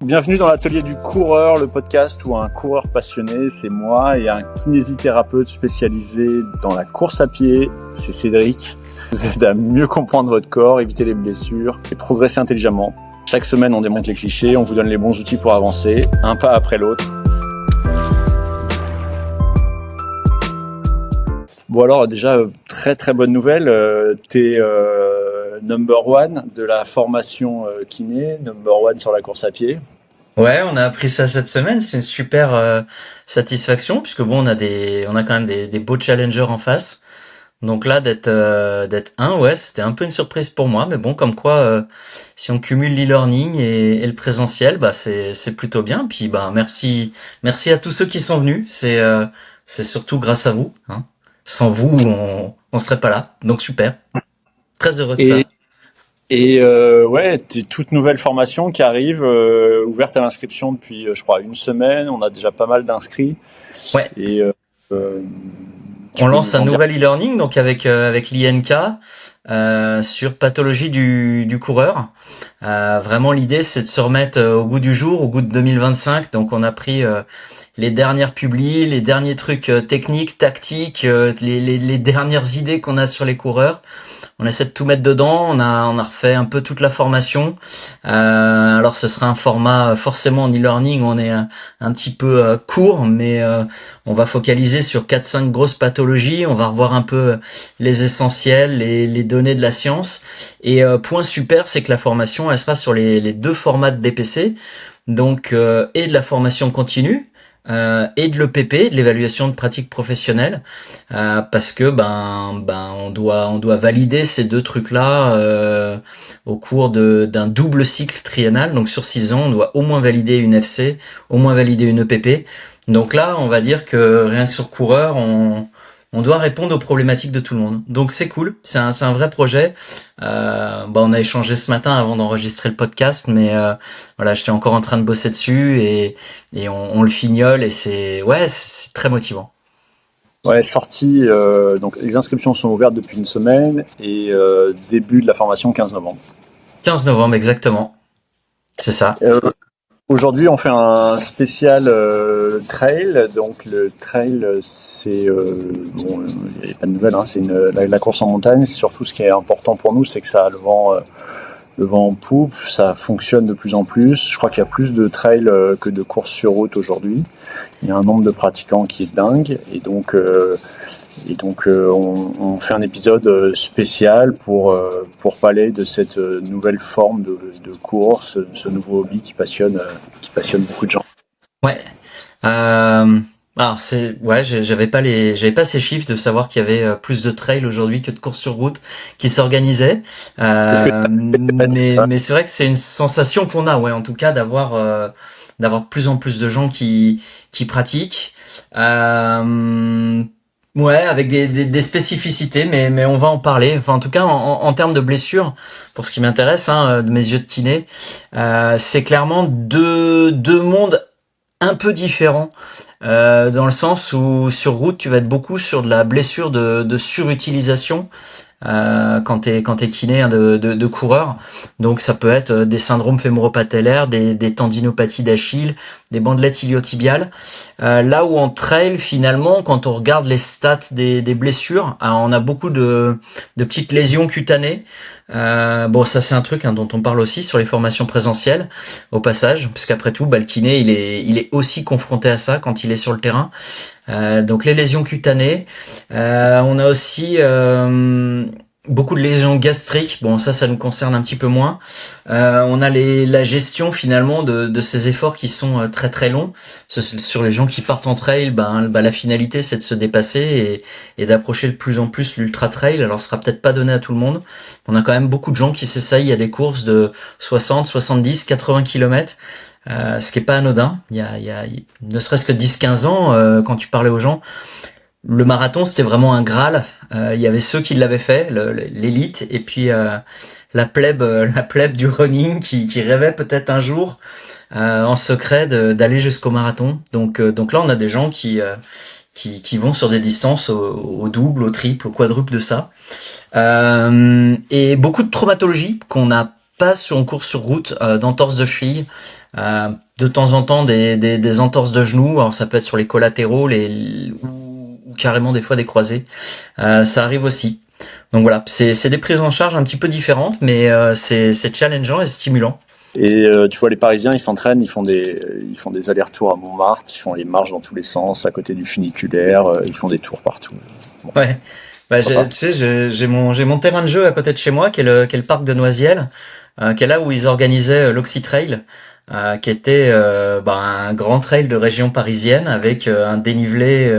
Bienvenue dans l'atelier du coureur, le podcast où un coureur passionné, c'est moi, et un kinésithérapeute spécialisé dans la course à pied, c'est Cédric. Vous aide à mieux comprendre votre corps, éviter les blessures et progresser intelligemment. Chaque semaine, on démonte les clichés, on vous donne les bons outils pour avancer, un pas après l'autre. Bon alors déjà, très bonne nouvelle, t'es number one de la formation kiné, number one sur la course à pied. Ouais, on a appris ça cette semaine, c'est une super satisfaction puisque bon, on a quand même des beaux challengers en face. Donc là, d'être un, ouais, c'était un peu une surprise pour moi, mais bon, comme quoi, si on cumule l'e-learning et le présentiel, bah c'est plutôt bien. Puis bah merci à tous ceux qui sont venus. C'est surtout grâce à vous, hein. Sans vous, on serait pas là. Donc super, très heureux de ça. Et ouais, toute nouvelle formation qui arrive, ouverte à l'inscription depuis, je crois, une semaine. On a déjà pas mal d'inscrits. Ouais. Et On lance un nouvel e-learning donc avec l'INK sur pathologie du coureur. Vraiment l'idée c'est de se remettre au goût du jour, au goût de 2025. Donc on a pris les dernières publis, les derniers trucs techniques, tactiques, les dernières idées qu'on a sur les coureurs. On essaie de tout mettre dedans. On a refait un peu toute la formation. Alors ce sera un format forcément en e-learning. On est un petit peu court, mais on va focaliser sur 4-5 grosses pathologies. On va revoir un peu les essentiels, les données de la science. Et point super, c'est que la formation, elle sera sur les deux formats de DPC, donc et de la formation continue. Et de l'EPP, de l'évaluation de pratique professionnelle, parce que on doit valider ces deux trucs-là au cours d'un double cycle triennal. Donc sur 6 ans, on doit au moins valider une FC, au moins valider une EPP. Donc là, on va dire que rien que sur coureur, on doit répondre aux problématiques de tout le monde. Donc c'est cool, c'est un vrai projet. On a échangé ce matin avant d'enregistrer le podcast, mais voilà, j'étais encore en train de bosser dessus et on le fignole et c'est très motivant. Ouais, sortie. Donc les inscriptions sont ouvertes depuis une semaine et début de la formation 15 novembre. 15 novembre exactement. C'est ça. Aujourd'hui, on fait un spécial trail. Donc le trail, c'est bon, il n'y a pas de nouvelle, hein, c'est la course en montagne. Surtout, ce qui est important pour nous, c'est que ça a le vent en poupe, ça fonctionne de plus en plus. Je crois qu'il y a plus de trail que de courses sur route aujourd'hui. Il y a un nombre de pratiquants qui est dingue, et donc on fait un épisode spécial pour parler de cette nouvelle forme de course, ce nouveau hobby qui passionne beaucoup de gens. Ouais. Alors j'avais pas ces chiffres de savoir qu'il y avait plus de trails aujourd'hui que de courses sur route qui s'organisaient. Mais c'est vrai que c'est une sensation qu'on a, ouais, en tout cas d'avoir de plus en plus de gens qui pratiquent. Ouais, avec des spécificités, mais on va en parler. Enfin, en tout cas, en termes de blessures, pour ce qui m'intéresse, hein, de mes yeux de kiné, c'est clairement deux mondes un peu différent, dans le sens où sur route tu vas être beaucoup sur de la blessure de surutilisation, quand t'es kiné, hein, de coureur. Donc ça peut être des syndromes fémoro-patellaires, des tendinopathies d'Achille, des bandelettes iliotibiales. Là où en trail, finalement, quand on regarde les stats des blessures, alors on a beaucoup de petites lésions cutanées. Ça c'est un truc, hein, dont on parle aussi sur les formations présentielles au passage, parce qu'après tout, le kiné il est aussi confronté à ça quand il est sur le terrain. Donc les lésions cutanées, on a aussi beaucoup de lésions gastriques. Bon, ça nous concerne un petit peu moins. On a la gestion finalement de ces efforts qui sont très très longs. Sur les gens qui partent en trail, la finalité c'est de se dépasser et d'approcher de plus en plus l'ultra trail. Alors ce sera peut-être pas donné à tout le monde. On a quand même beaucoup de gens qui s'essayent à des courses de 60, 70, 80 km. Ce qui est pas anodin. Il y a ne serait-ce que 10-15 ans, quand tu parlais aux gens, le marathon c'était vraiment un graal. Il y avait ceux qui l'avaient fait, l'élite, et puis la plèbe du running qui rêvait peut-être un jour en secret d'aller jusqu'au marathon. Donc là on a des gens qui vont sur des distances au double, au triple, au quadruple de ça. Et beaucoup de traumatologie qu'on n'a pas sur on court sur route d'entorse de cheville, de temps en temps des entorses de genoux. Alors ça peut être sur les collatéraux, ou carrément des fois des croisés. Ça arrive aussi. Donc voilà, c'est des prises en charge un petit peu différentes, mais c'est challengeant et stimulant. Et tu vois, les Parisiens, ils s'entraînent, ils font des allers-retours à Montmartre, ils font les marches dans tous les sens, à côté du funiculaire, ils font des tours partout. Bon, Ouais. Bah, pourquoi pas. tu sais, j'ai mon terrain de jeu à côté de chez moi, qui est le parc de Noisiel, qui est là où ils organisaient l'Oxytrail, qui était un grand trail de région parisienne avec un dénivelé,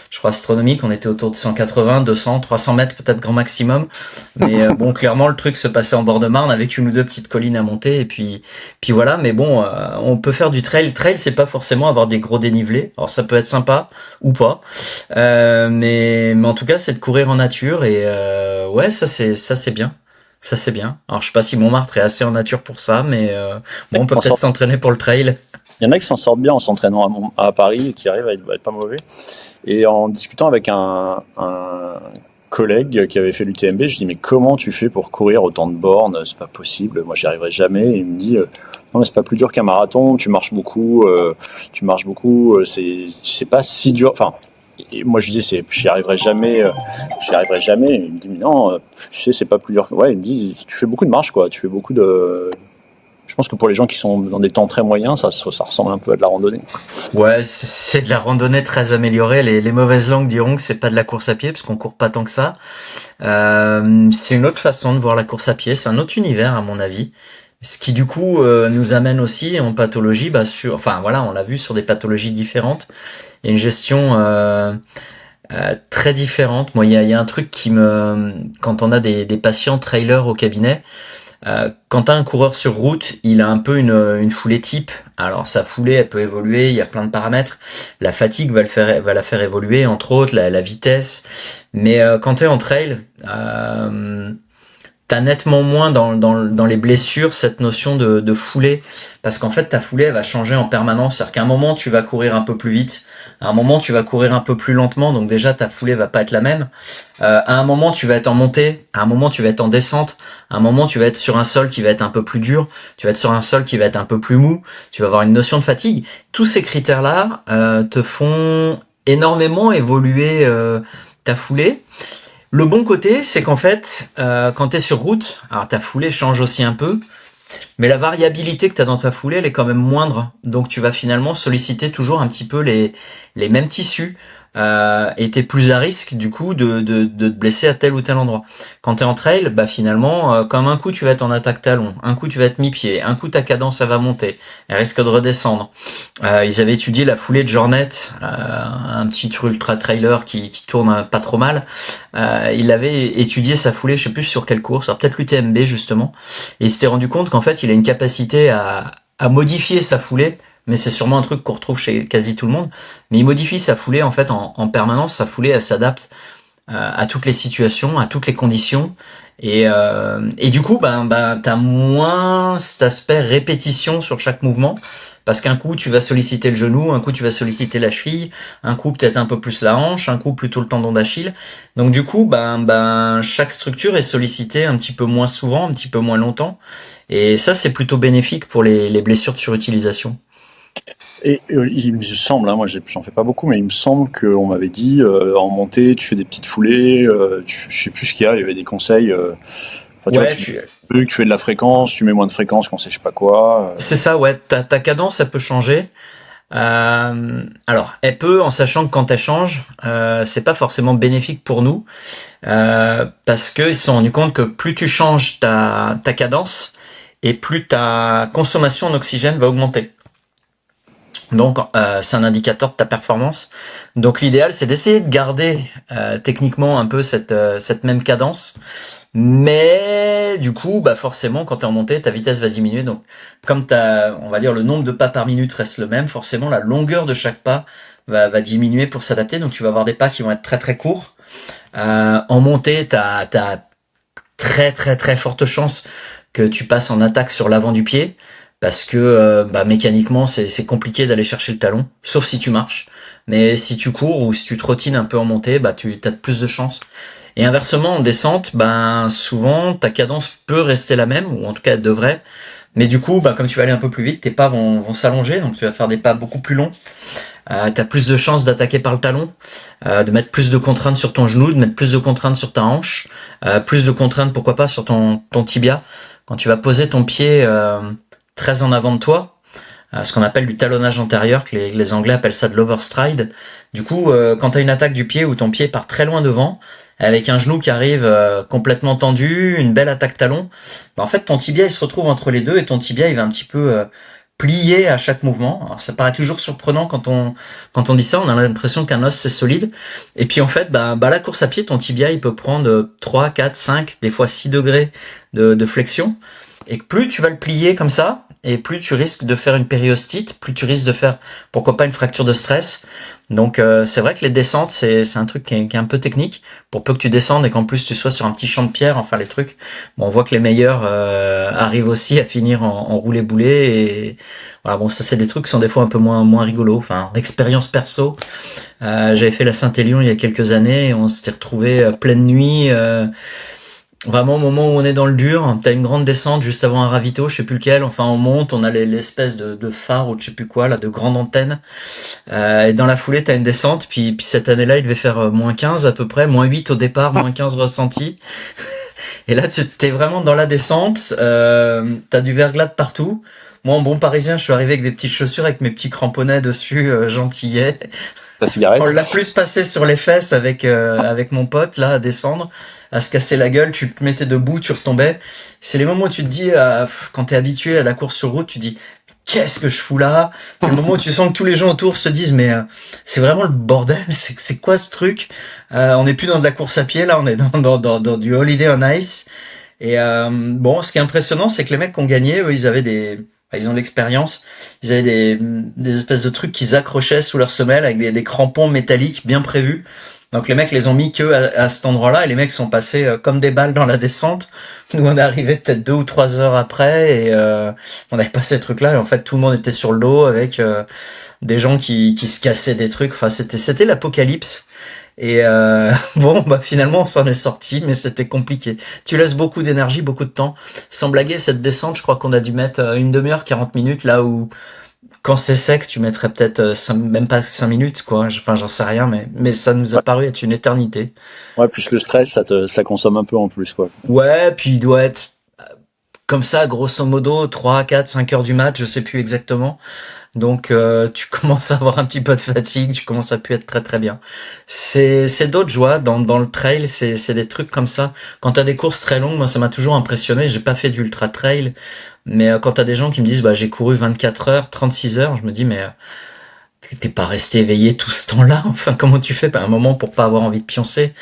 je crois astronomique. On était autour de 180, 200, 300 mètres peut-être grand maximum. Mais bon, clairement, le truc se passait en bord de Marne avec une ou deux petites collines à monter. Et puis voilà. Mais bon, on peut faire du trail. Trail, c'est pas forcément avoir des gros dénivelés. Alors ça peut être sympa ou pas. Mais en tout cas, c'est de courir en nature et ouais, ça c'est bien. Ça c'est bien. Alors je sais pas si Montmartre est assez en nature pour ça, mais bon, on peut On peut-être s'en- s'entraîner pour le trail. Il y en a qui s'en sortent bien en s'entraînant à Paris et qui arrivent à être pas mauvais. Et en discutant avec un collègue qui avait fait l'UTMB, je dis mais comment tu fais pour courir autant de bornes? C'est pas possible, moi j'y arriverai jamais. Et il me dit non mais c'est pas plus dur qu'un marathon, tu marches beaucoup, c'est pas si dur. Enfin, et moi je disais j'y arriverai jamais, j'y arriverai jamais. Et il me dit mais non, tu sais c'est pas plus dur. Ouais, il me dit tu fais beaucoup de marches quoi, tu fais beaucoup de. Je pense que pour les gens qui sont dans des temps très moyens, ça ressemble un peu à de la randonnée. Ouais, c'est de la randonnée très améliorée. Les mauvaises langues diront que c'est pas de la course à pied parce qu'on court pas tant que ça. C'est une autre façon de voir la course à pied. C'est un autre univers à mon avis. Ce qui du coup nous amène aussi en pathologie, enfin voilà, on l'a vu sur des pathologies différentes. Il y a une gestion très différente. Moi, il y a un truc quand on a des patients trailers au cabinet. Quand t'as un coureur sur route, il a un peu une foulée type. Alors sa foulée, elle peut évoluer, il y a plein de paramètres. La fatigue va la faire évoluer, entre autres, la vitesse. Mais quand t'es en trail, t'as nettement moins dans les blessures cette notion de foulée, parce qu'en fait ta foulée elle va changer en permanence. C'est-à-dire qu'à un moment tu vas courir un peu plus vite, à un moment tu vas courir un peu plus lentement, donc déjà ta foulée va pas être la même. À un moment tu vas être en montée, à un moment tu vas être en descente, à un moment tu vas être sur un sol qui va être un peu plus dur, tu vas être sur un sol qui va être un peu plus mou, tu vas avoir une notion de fatigue. Tous ces critères-là te font énormément évoluer ta foulée. Le bon côté, c'est qu'en fait, quand tu es sur route, alors ta foulée change aussi un peu, mais la variabilité que tu as dans ta foulée, elle est quand même moindre. Donc tu vas finalement solliciter toujours un petit peu les mêmes tissus. Et t'es plus à risque du coup de te blesser à tel ou tel endroit. Quand t'es en trail, bah finalement, comme un coup tu vas être en attaque talon, un coup tu vas être mi-pied, un coup ta cadence elle va monter, elle risque de redescendre. Ils avaient étudié la foulée de Jornet, un petit ultra trailer qui tourne pas trop mal. Il avait étudié sa foulée, je sais plus sur quelle course, alors peut-être l'UTMB justement, et il s'était rendu compte qu'en fait il a une capacité à modifier sa foulée, mais c'est sûrement un truc qu'on retrouve chez quasi tout le monde. Mais il modifie sa foulée en fait en permanence. Sa foulée, elle s'adapte à toutes les situations, à toutes les conditions. Et du coup, t'as moins cet aspect répétition sur chaque mouvement. Parce qu'un coup, tu vas solliciter le genou, un coup, tu vas solliciter la cheville, un coup, peut-être un peu plus la hanche, un coup, plutôt le tendon d'Achille. Donc, du coup, chaque structure est sollicitée un petit peu moins souvent, un petit peu moins longtemps. Et ça, c'est plutôt bénéfique pour les blessures de surutilisation. Et il me semble, hein, moi j'en fais pas beaucoup, mais il me semble qu'on m'avait dit en montée, tu fais des petites foulées, je sais plus ce qu'il y a, il y avait des conseils. Enfin, tu vois, Ouais, tu fais de la fréquence, tu mets moins de fréquence quand c'est je sais pas quoi. c'est ça, ouais. Ta cadence, elle peut changer. Alors, elle peut, en sachant que quand elle change, c'est pas forcément bénéfique pour nous, parce qu'ils se sont rendus compte que plus tu changes ta cadence, et plus ta consommation en oxygène va augmenter. Donc, c'est un indicateur de ta performance. Donc, l'idéal, c'est d'essayer de garder techniquement un peu cette même cadence. Mais du coup, forcément, quand tu es en montée, ta vitesse va diminuer. Donc, comme on va dire, le nombre de pas par minute reste le même, forcément, la longueur de chaque pas va diminuer pour s'adapter. Donc, tu vas avoir des pas qui vont être très très courts. En montée, t'as très très très forte chance que tu passes en attaque sur l'avant du pied. Parce que mécaniquement, c'est compliqué d'aller chercher le talon, sauf si tu marches. Mais si tu cours ou si tu trottines un peu en montée, tu as plus de chance. Et inversement, en descente, ben souvent ta cadence peut rester la même, ou en tout cas elle devrait. Mais du coup, ben, comme tu vas aller un peu plus vite, tes pas vont s'allonger, donc tu vas faire des pas beaucoup plus longs. Tu as plus de chances d'attaquer par le talon, de mettre plus de contraintes sur ton genou, de mettre plus de contraintes sur ta hanche, plus de contraintes pourquoi pas sur ton tibia. Quand tu vas poser ton pied très en avant de toi, ce qu'on appelle du talonnage antérieur, que les Anglais appellent ça de l'overstride. Du coup, quand tu as une attaque du pied où ton pied part très loin devant, avec un genou qui arrive complètement tendu, une belle attaque talon, ben en fait ton tibia il se retrouve entre les deux et ton tibia il va un petit peu plier à chaque mouvement. Alors ça paraît toujours surprenant quand on dit ça, on a l'impression qu'un os c'est solide. Et puis en fait, bah la course à pied, ton tibia il peut prendre 3, 4, 5, des fois 6 degrés de flexion. Et plus tu vas le plier comme ça, et plus tu risques de faire une périostite, plus tu risques de faire, pourquoi pas, une fracture de stress. Donc c'est vrai que les descentes, c'est un truc qui est un peu technique, pour peu que tu descendes et qu'en plus tu sois sur un petit champ de pierre, enfin les trucs. Bon, on voit que les meilleurs arrivent aussi à finir en roulé-boulé, et voilà, bon, ça c'est des trucs qui sont des fois un peu moins rigolos. Enfin, expérience perso, j'avais fait la Saint-Élion il y a quelques années, et on s'était retrouvé pleine nuit, vraiment au moment où on est dans le dur. T'as une grande descente juste avant un ravito, je sais plus lequel, enfin on monte, on a l'espèce de phare ou je sais plus quoi là, de grande antenne, et dans la foulée t'as une descente, puis cette année-là il devait faire -15 à peu près, -8 au départ, -15 ressenti. Et là tu t'es vraiment dans la descente, t'as du verglas de partout. Moi en bon parisien je suis arrivé avec des petites chaussures avec mes petits cramponnets dessus, gentillet. Ta On cigarette? l'a plus passé sur les fesses avec mon pote là à descendre, à se casser la gueule, tu te mettais debout, tu retombais. C'est les moments où tu te dis, quand t'es habitué à la course sur route, tu dis qu'est-ce que je fous là? C'est le moment où tu sens que tous les gens autour se disent mais c'est vraiment le bordel, c'est quoi ce truc? On n'est plus dans de la course à pied là, on est dans du holiday on ice. Et bon, ce qui est impressionnant, c'est que les mecs qui ont gagné, eux, ils ont de l'expérience. Ils avaient des espèces de trucs qu'ils accrochaient sous leur semelle avec des crampons métalliques bien prévus. Donc les mecs les ont mis que à cet endroit-là, et les mecs sont passés comme des balles dans la descente. Nous on est arrivé peut-être 2 ou 3 heures après, et on avait pas ces trucs-là, et en fait tout le monde était sur le dos avec des gens qui se cassaient des trucs. Enfin c'était l'apocalypse. Et bon, bah finalement on s'en est sorti, mais c'était compliqué. Tu laisses beaucoup d'énergie, beaucoup de temps. Sans blaguer, cette descente, je crois qu'on a dû mettre une demi-heure, 40 minutes, là où quand c'est sec, tu mettrais peut-être même pas 5 minutes, quoi. Enfin, j'en sais rien, mais ça nous a Ouais. paru être une éternité. Ouais, plus le stress, ça consomme un peu en plus, quoi. Ouais, puis il doit être comme ça, grosso modo, 3, 4, 5 heures du mat, je sais plus exactement. Donc tu commences à avoir un petit peu de fatigue, tu commences à plus être très très bien. C'est d'autres joies dans le trail, c'est des trucs comme ça. Quand t'as des courses très longues, moi ça m'a toujours impressionné. J'ai pas fait d'ultra trail, mais quand t'as des gens qui me disent bah j'ai couru 24 heures, 36 heures, je me dis mais t'es pas resté éveillé tout ce temps-là. Enfin comment tu fais? À un moment pour pas avoir envie de pioncer.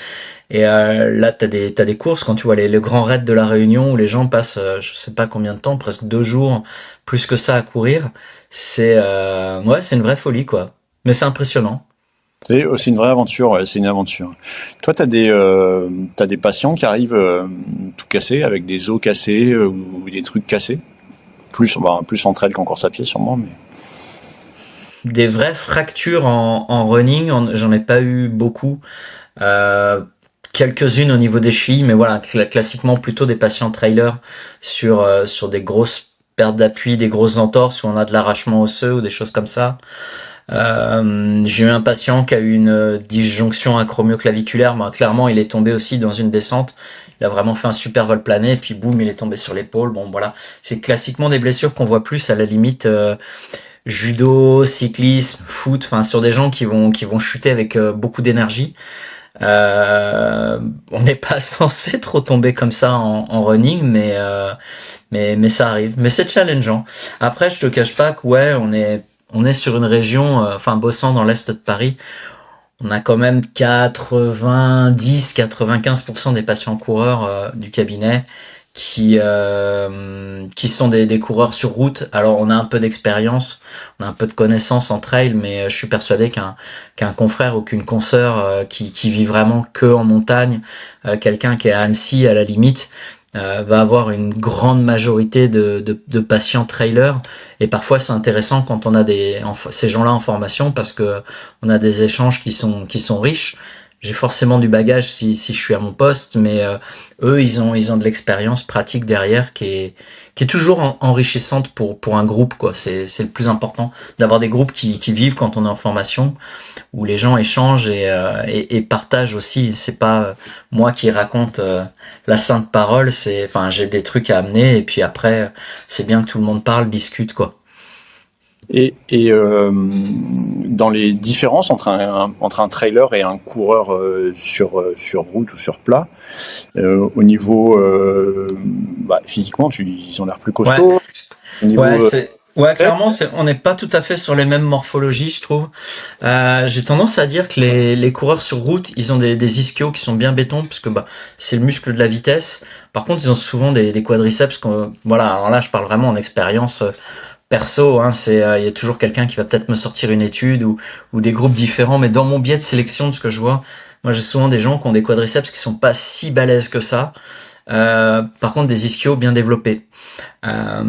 Et là, t'as des courses, quand tu vois les grands raids de la Réunion où les gens passent, je sais pas combien de temps, presque 2 jours, plus que ça à courir. Ouais, c'est une vraie folie, quoi. Mais c'est impressionnant. C'est aussi une vraie aventure, ouais, c'est une aventure. Toi, t'as des patients qui arrivent tout cassés, avec des os cassés ou des trucs cassés. Plus entre elles qu'en course à pied, sûrement, mais. Des vraies fractures en running, j'en ai pas eu beaucoup. Euh, Quelques-unes au niveau des chevilles, mais voilà, classiquement plutôt des patients trailers sur des grosses pertes d'appui, des grosses entorses où on a de l'arrachement osseux ou des choses comme ça. J'ai eu un patient qui a eu une disjonction acromioclaviculaire. Ben, clairement, il est tombé aussi dans une descente. Il a vraiment fait un super vol plané, et puis boum, il est tombé sur l'épaule. Bon, voilà. C'est classiquement des blessures qu'on voit plus à la limite judo, cyclisme, foot. Enfin, sur des gens qui vont chuter avec beaucoup d'énergie. On n'est pas censé trop tomber comme ça en running, mais ça arrive. Mais c'est challengeant. Après, je te cache pas que ouais, on est sur une région, enfin bossant dans l'est de Paris, on a quand même 90-95% des patients coureurs du cabinet qui sont des coureurs sur route. Alors on a un peu d'expérience, on a un peu de connaissances en trail, mais je suis persuadé qu'un confrère ou qu'une consoeur qui vit vraiment que en montagne, quelqu'un qui est à Annecy à la limite, va avoir une grande majorité de patients trailers. Et parfois c'est intéressant quand on a ces gens-là en formation, parce que on a des échanges qui sont riches. j'ai forcément du bagage si je suis à mon poste, mais eux, ils ont de l'expérience pratique derrière qui est toujours enrichissante pour un groupe, quoi. C'est le plus important d'avoir des groupes qui vivent quand on est en formation, où les gens échangent et partagent aussi. C'est pas moi qui raconte la sainte parole, enfin, j'ai des trucs à amener et puis après, c'est bien que tout le monde parle, discute, quoi. Et dans les différences entre un trailer et un coureur sur route ou sur plat, au niveau physiquement, ils ont l'air plus Ouais, costauds. Au niveau ouais, ouais, tête, clairement, on n'est pas tout à fait sur les mêmes morphologies, je trouve. J'ai tendance à dire que les coureurs sur route, ils ont des ischios qui sont bien béton, parce que c'est le muscle de la vitesse. Par contre, ils ont souvent des quadriceps. Voilà, alors là, je parle vraiment en expérience perso. Hein, il y a toujours quelqu'un qui va peut-être me sortir une étude ou des groupes différents, mais dans mon biais de sélection, de ce que je vois, moi, j'ai souvent des gens qui ont des quadriceps qui sont pas si balèzes que ça. Par contre, des ischios bien développés. À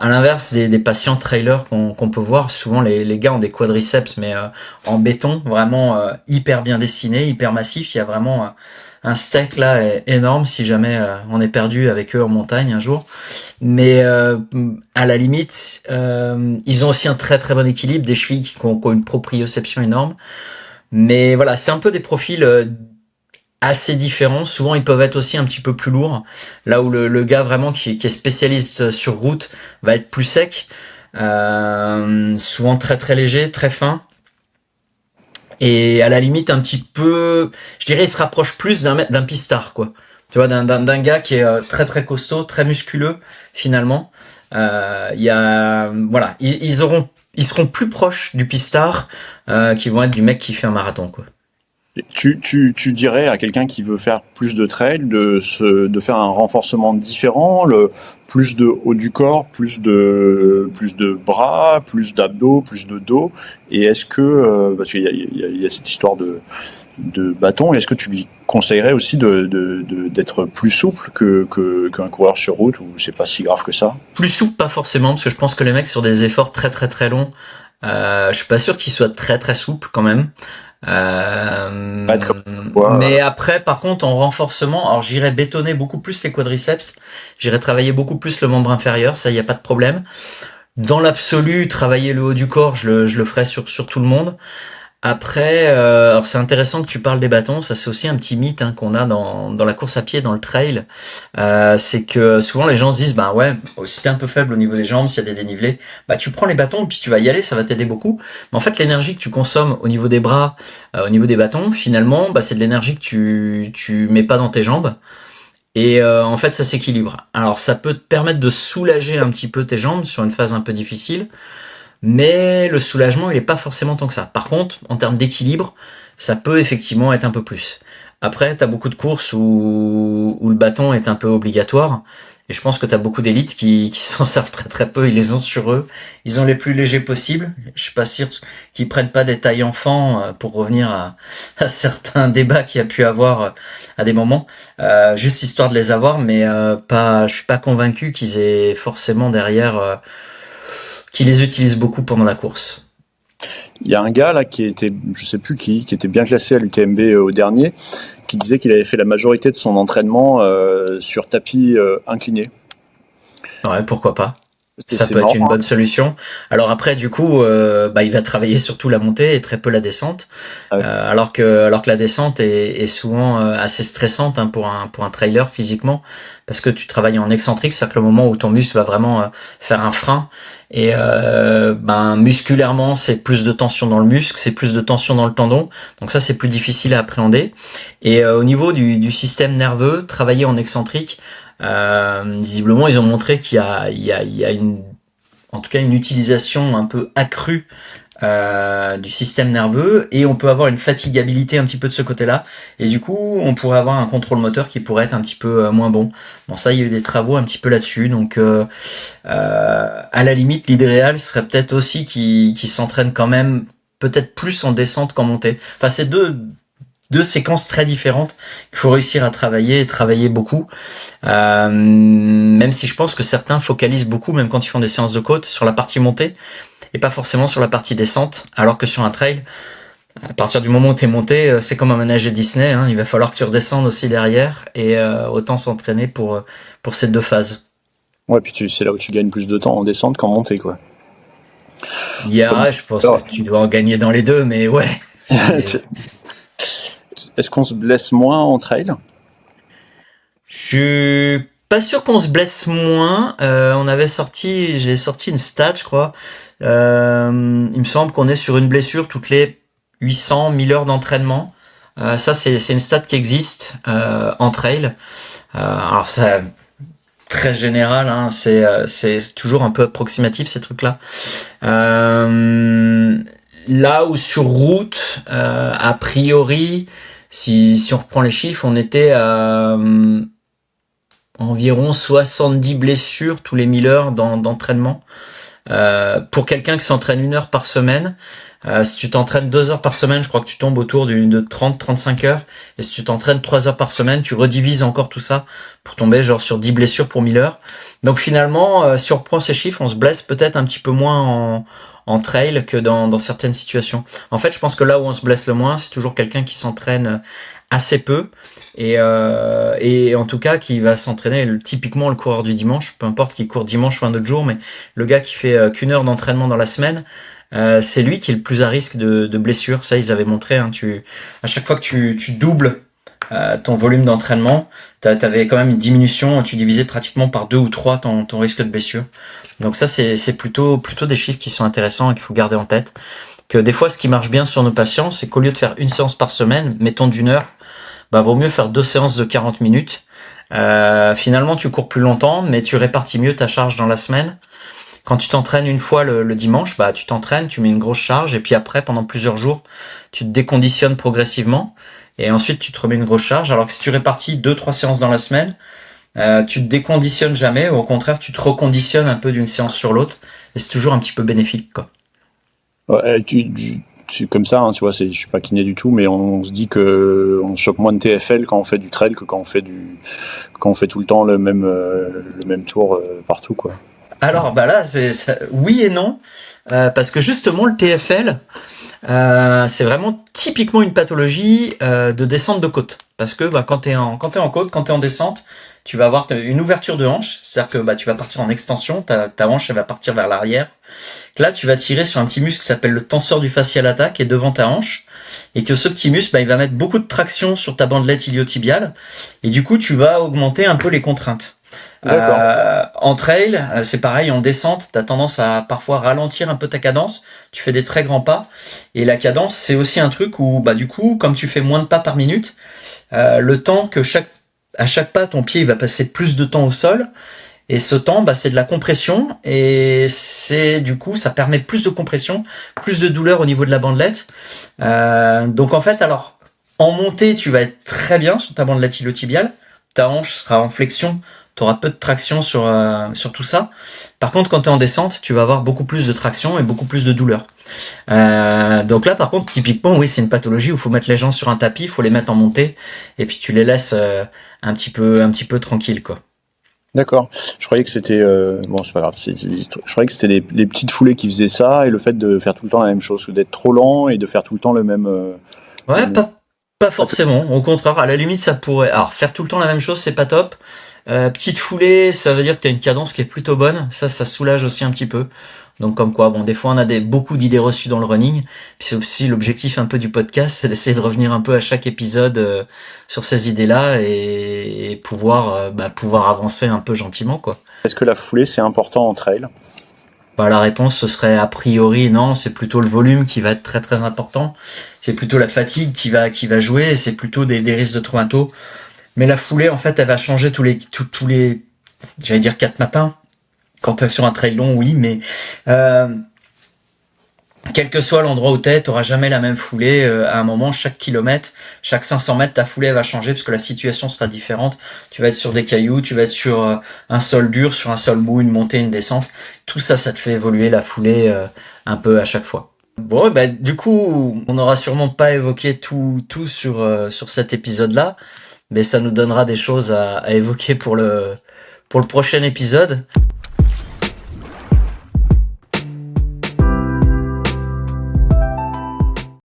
l'inverse des patients trailers qu'on peut voir, souvent les gars ont des quadriceps mais en béton, vraiment hyper bien dessinés, hyper massifs. Il y a vraiment un steak là énorme si jamais on est perdu avec eux en montagne un jour. Mais à la limite, ils ont aussi un très très bon équilibre, des chevilles qui ont une proprioception énorme. Mais voilà, c'est un peu des profils assez différents. Souvent, ils peuvent être aussi un petit peu plus lourds. Là où le gars vraiment qui est spécialiste sur route va être plus sec. Souvent très très léger, très fin. Et à la limite un petit peu, je dirais, il se rapproche plus d'un pistard, quoi. Tu vois, d'un gars qui est très très costaud, très musculeux, finalement. Il y a, voilà, ils seront plus proches du pistard, qui vont être du mec qui fait un marathon, quoi. tu dirais à quelqu'un qui veut faire plus de trail de faire un renforcement différent, plus de haut du corps, plus de bras, plus d'abdos, plus de dos. Et est-ce que parce qu'il y a cette histoire de bâton, est-ce que tu lui conseillerais aussi d'être plus souple qu'un coureur sur route, ou c'est pas si grave que ça? Plus souple, pas forcément, parce que je pense que les mecs sur des efforts très très très longs, je suis pas sûr qu'ils soient très très souples quand même. Pas être comme quoi, Mais après, par contre, en renforcement, alors j'irais bétonner beaucoup plus les quadriceps, j'irais travailler beaucoup plus le membre inférieur, ça y a pas de problème. Dans l'absolu, travailler le haut du corps, je le ferais sur tout le monde. Après, alors c'est intéressant que tu parles des bâtons, ça c'est aussi un petit mythe hein, qu'on a dans la course à pied, dans le trail. C'est que souvent les gens se disent, bah ouais, si t'es un peu faible au niveau des jambes, s'il y a des dénivelés, bah tu prends les bâtons et puis tu vas y aller, ça va t'aider beaucoup. Mais en fait, l'énergie que tu consommes au niveau des bras, au niveau des bâtons, finalement, bah c'est de l'énergie que tu mets pas dans tes jambes. Et en fait, ça s'équilibre. Alors ça peut te permettre de soulager un petit peu tes jambes sur une phase un peu difficile. Mais le soulagement, il est pas forcément tant que ça. Par contre, en termes d'équilibre, ça peut effectivement être un peu plus. Après, t'as beaucoup de courses où le bâton est un peu obligatoire. Et je pense que t'as beaucoup d'élites qui s'en servent très très peu. Ils les ont sur eux. Ils ont les plus légers possibles. Je suis pas sûr qu'ils prennent pas des tailles enfants pour revenir à certains débats qu'il y a pu avoir à des moments. Juste histoire de les avoir, mais pas. Je suis pas convaincu qu'ils aient forcément derrière qui les utilise beaucoup pendant la course. il y a un gars là qui était, je sais plus qui était bien classé à l'UTMB au dernier, qui disait qu'il avait fait la majorité de son entraînement sur tapis incliné. Ouais, pourquoi pas. Ça C'est peut être une marrant, hein. bonne solution. Alors après, du coup, il va travailler surtout la montée et très peu la descente, Ah ouais. alors que la descente est souvent assez stressante hein, pour un trailer physiquement, parce que tu travailles en excentrique, c'est-à-dire que le moment où ton muscle va vraiment faire un frein. Et musculairement, c'est plus de tension dans le muscle, c'est plus de tension dans le tendon. Donc ça, c'est plus difficile à appréhender. Et au niveau du système nerveux, travailler en excentrique. Visiblement, ils ont montré qu'il y a en tout cas une utilisation un peu accrue du système nerveux et on peut avoir une fatigabilité un petit peu de ce côté-là et du coup on pourrait avoir un contrôle moteur qui pourrait être un petit peu moins bon. Bon ça il y a eu des travaux un petit peu là-dessus donc à la limite l'idéal serait peut-être aussi qu'ils s'entraînent quand même peut-être plus en descente qu'en montée. Enfin c'est deux séquences très différentes qu'il faut réussir à travailler et travailler beaucoup. Même si je pense que certains focalisent beaucoup, même quand ils font des séances de côte, sur la partie montée et pas forcément sur la partie descente, alors que sur un trail, À partir du moment où t'es monté, c'est comme un manège Disney, hein, il va falloir que tu redescendes aussi derrière et autant s'entraîner pour ces deux phases. Ouais, puis c'est là où tu gagnes plus de temps en descente qu'en montée, quoi. Je pense que Alors, tu dois en gagner dans les deux, mais ouais, c'est. est-ce qu'on se blesse moins en trail? Je suis pas sûr qu'on se blesse moins. J'ai sorti une stat, je crois. Il me semble qu'on est sur une blessure toutes les 800, 1000 heures d'entraînement. Ça, c'est une stat qui existe en trail. Alors ça, très général, hein, c'est toujours un peu approximatif ces trucs-là. Là où sur route, a priori, si on reprend les chiffres, on était à environ 70 blessures tous les 1000 heures d'entraînement. Pour quelqu'un qui s'entraîne 1 heure par semaine, si tu t'entraînes 2 heures par semaine, je crois que tu tombes autour de 30-35 heures. Et si tu t'entraînes 3 heures par semaine, tu redivises encore tout ça pour tomber genre sur 10 blessures pour 1000 heures. Donc finalement, si on reprend ces chiffres, on se blesse peut-être un petit peu moins en trail que dans certaines situations. En fait, je pense que là où on se blesse le moins, c'est toujours quelqu'un qui s'entraîne assez peu et en tout cas qui va s'entraîner typiquement le coureur du dimanche, peu importe qu'il court dimanche ou un autre jour, mais le gars qui fait qu'une heure d'entraînement dans la semaine, c'est lui qui est le plus à risque de blessure. Ça, ils avaient montré, hein, à chaque fois que tu doubles ton volume d'entraînement, t'avais quand même une diminution, tu divisais pratiquement par 2 ou 3 ton risque de blessure. Donc ça, c'est plutôt des chiffres qui sont intéressants et qu'il faut garder en tête. Que des fois, ce qui marche bien sur nos patients, c'est qu'au lieu de faire une séance par semaine, mettons d'1 heure, bah vaut mieux faire 2 séances de 40 minutes. Finalement, tu cours plus longtemps, mais tu répartis mieux ta charge dans la semaine. Quand tu t'entraînes une fois le dimanche, bah tu t'entraînes, tu mets une grosse charge, et puis après, pendant plusieurs jours, tu te déconditionnes progressivement, et ensuite tu te remets une grosse charge. Alors que si tu répartis 2-3 séances dans la semaine, tu te déconditionnes jamais, ou au contraire, tu te reconditionnes un peu d'une séance sur l'autre, et c'est toujours un petit peu bénéfique, quoi. Ouais, c'est comme ça, hein, tu vois, je suis pas kiné du tout, mais on se dit que on chope moins de TFL quand on fait du trail que quand on fait tout le temps le même tour partout, quoi. Alors bah là, oui et non, parce que justement le TFL, c'est vraiment typiquement une pathologie de descente de côte. Parce que bah, quand t'es en côte, quand t'es en descente, tu vas avoir une ouverture de hanche, c'est-à-dire que bah, tu vas partir en extension, ta hanche elle va partir vers l'arrière. Là, tu vas tirer sur un petit muscle qui s'appelle le tenseur du fascial lataque qui est devant ta hanche, et que ce petit muscle, bah, il va mettre beaucoup de traction sur ta bandelette iliotibiale, et du coup, tu vas augmenter un peu les contraintes. D'accord. En trail, c'est pareil, en descente, t'as tendance à parfois ralentir un peu ta cadence, tu fais des très grands pas, et la cadence, c'est aussi un truc où, bah, du coup, comme tu fais moins de pas par minute, le temps que à chaque pas, ton pied il va passer plus de temps au sol, et ce temps, bah, c'est de la compression, et du coup, ça permet plus de compression, plus de douleur au niveau de la bandelette. Donc en fait, alors, en montée, tu vas être très bien sur ta bandelette iliotibiale, ta hanche sera en flexion, tu auras peu de traction sur tout ça. Par contre, quand tu es en descente, tu vas avoir beaucoup plus de traction et beaucoup plus de douleur. Donc là, par contre, typiquement, oui, c'est une pathologie où il faut mettre les gens sur un tapis, il faut les mettre en montée, et puis tu les laisses un petit peu tranquilles, quoi. D'accord. Je croyais que c'était bon, c'est pas grave. Je croyais que c'était les petites foulées qui faisaient ça et le fait de faire tout le temps la même chose, ou d'être trop lent et de faire tout le temps le Ouais, même. pas forcément. Au contraire, à la limite, ça pourrait. Alors, faire tout le temps la même chose, c'est pas top. Petite foulée, ça veut dire que t'as une cadence qui est plutôt bonne. Ça soulage aussi un petit peu. Donc comme quoi, bon, des fois on a beaucoup d'idées reçues dans le running. Puis c'est aussi l'objectif un peu du podcast, c'est d'essayer de revenir un peu à chaque épisode sur ces idées-là et pouvoir avancer un peu gentiment, quoi. Est-ce que la foulée c'est important en trail? Bah, la réponse, ce serait a priori non, c'est plutôt le volume qui va être très très important. C'est plutôt la fatigue qui va jouer, c'est plutôt des risques de traumato. Mais la foulée, en fait, elle va changer tous les, j'allais dire 4 matins. Quand t'es sur un trail long, oui, mais quel que soit l'endroit où t'auras jamais la même foulée. À un moment, chaque kilomètre, chaque 500 mètres, ta foulée elle va changer parce que la situation sera différente. Tu vas être sur des cailloux, tu vas être sur un sol dur, sur un sol mou, une montée, une descente. Tout ça, ça te fait évoluer la foulée un peu à chaque fois. Bon, bah, du coup, on n'aura sûrement pas évoqué tout sur cet épisode-là, mais ça nous donnera des choses à évoquer pour le prochain épisode.